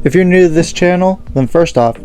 If you're new to this channel, then first off,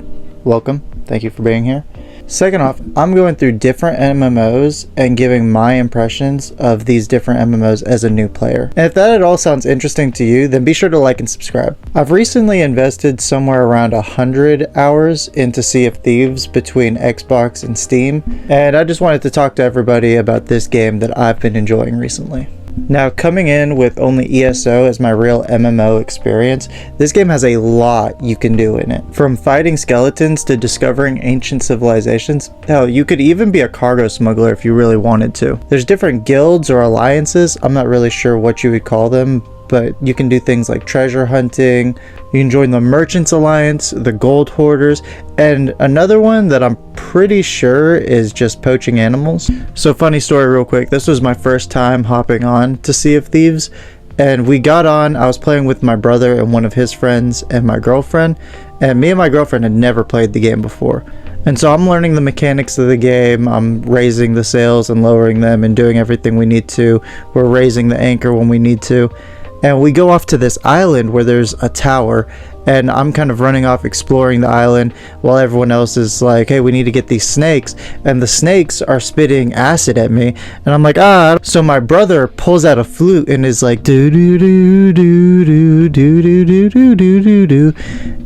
welcome. Thank you for being here. Second off, I'm going through different MMOs and giving my impressions of these different MMOs as a new player. And if that at all sounds interesting to you, then be sure to like and subscribe. I've recently invested somewhere around 100 hours into Sea of Thieves between Xbox and Steam, and I just wanted to talk to everybody about this game that I've been enjoying recently. Now, coming in with only ESO as my real MMO experience, this game has a lot you can do in it. From fighting skeletons to discovering ancient civilizations, hell, you could even be a cargo smuggler if you really wanted to. There's different guilds or alliances, I'm not really sure what you would call them, but you can do things like treasure hunting, you can join the Merchants Alliance, the Gold Hoarders, and another one that I'm pretty sure is just poaching animals. So funny story real quick, this was my first time hopping on to Sea of Thieves, and we got on, I was playing with my brother and one of his friends and my girlfriend, and me and my girlfriend had never played the game before. And so I'm learning the mechanics of the game, I'm raising the sails and lowering them and doing everything we need to, we're raising the anchor when we need to. And we go off to this island where there's a tower, and I'm kind of running off exploring the island while everyone else is like, hey, we need to get these snakes, and the snakes are spitting acid at me, and I'm like, ah. So my brother pulls out a flute and is like, do do do do do do do do do do do do,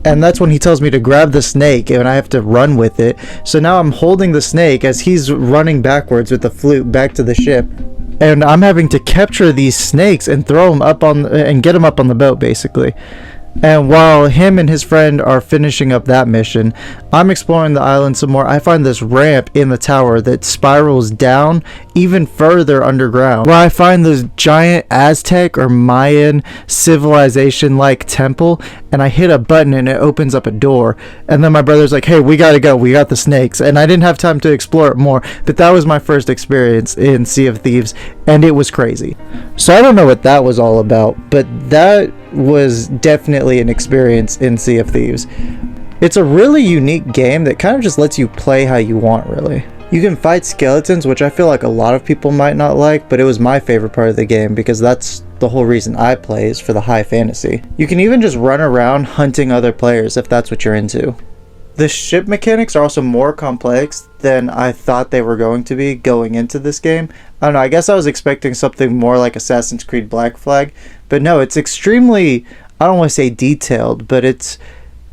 and that's when he tells me to grab the snake and I have to run with it. So now I'm holding the snake as he's running backwards with the flute back to the ship. And I'm having to capture these snakes and throw them up on and get them up on the boat, basically. And while him and his friend are finishing up that mission, I'm exploring the island some more. I find this ramp in the tower that spirals down even further underground, where I find this giant Aztec or Mayan civilization like temple, and I hit a button and it opens up a door. And then my brother's like, hey, we gotta go, we got the snakes. And I didn't have time to explore it more, but that was my first experience in Sea of Thieves, and it was crazy. So I don't know what that was all about, but that was definitely an experience in Sea of Thieves. It's a really unique game that kind of just lets you play how you want, really. You can fight skeletons, which I feel like a lot of people might not like, but it was my favorite part of the game because that's the whole reason I play, is for the high fantasy. You can even just run around hunting other players if that's what you're into. The ship mechanics are also more complex than I thought they were going to be going into this game. I don't know, I guess I was expecting something more like Assassin's Creed Black Flag, but no, it's extremely, I don't want to say detailed, but it's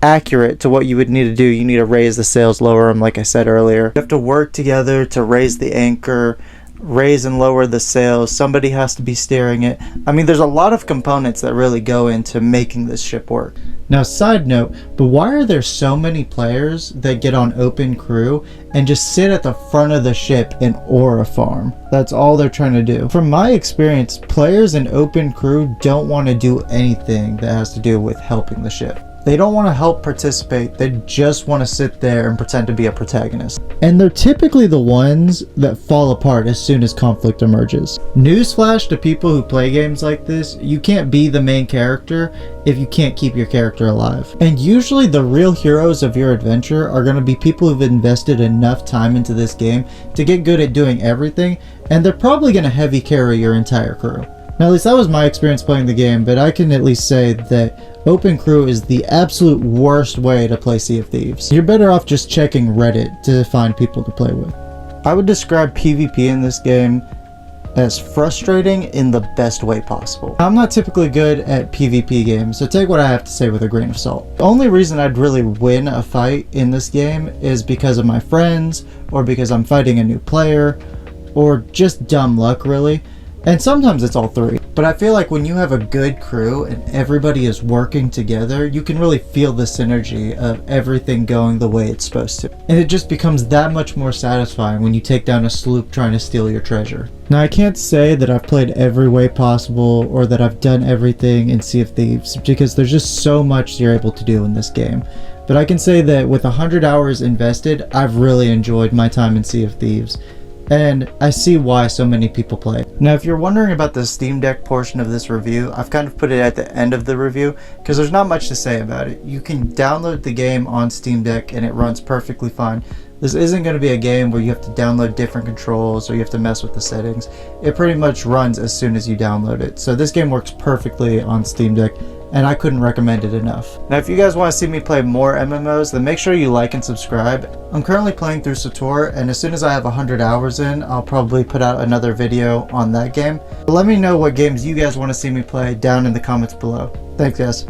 accurate to what you would need to do. You need to raise the sails, lower them, like I said earlier. You have to work together to raise the anchor, raise and lower the sails. Somebody has to be steering it. I mean, there's a lot of components that really go into making this ship work. Now, side note, but why are there so many players that get on open crew and just sit at the front of the ship and aura farm? That's all they're trying to do. From my experience, players in open crew don't want to do anything that has to do with helping the ship. They don't want to help participate, they just want to sit there and pretend to be a protagonist. And they're typically the ones that fall apart as soon as conflict emerges. Newsflash to people who play games like this, you can't be the main character if you can't keep your character alive. And usually the real heroes of your adventure are going to be people who've invested enough time into this game to get good at doing everything, and they're probably going to heavy carry your entire crew. Now, at least that was my experience playing the game, but I can at least say that open crew is the absolute worst way to play Sea of Thieves. You're better off just checking Reddit to find people to play with. I would describe PvP in this game as frustrating in the best way possible. I'm not typically good at PvP games, so take what I have to say with a grain of salt. The only reason I'd really win a fight in this game is because of my friends, or because I'm fighting a new player, or just dumb luck, really. And sometimes it's all three. But I feel like when you have a good crew and everybody is working together, you can really feel the synergy of everything going the way it's supposed to. And it just becomes that much more satisfying when you take down a sloop trying to steal your treasure. Now, I can't say that I've played every way possible or that I've done everything in Sea of Thieves, because there's just so much you're able to do in this game. But I can say that with 100 hours invested, I've really enjoyed my time in Sea of Thieves. And I see why so many people play. Now, if you're wondering about the Steam Deck portion of this review, I've kind of put it at the end of the review because there's not much to say about it. You can download the game on Steam Deck and it runs perfectly fine. This isn't going to be a game where you have to download different controls or you have to mess with the settings. It pretty much runs as soon as you download it. So this game works perfectly on Steam Deck, and I couldn't recommend it enough. Now if you guys want to see me play more MMOs, then make sure you like and subscribe. I'm currently playing through Sator, and as soon as I have 100 hours in, I'll probably put out another video on that game. But let me know what games you guys want to see me play down in the comments below. Thanks guys.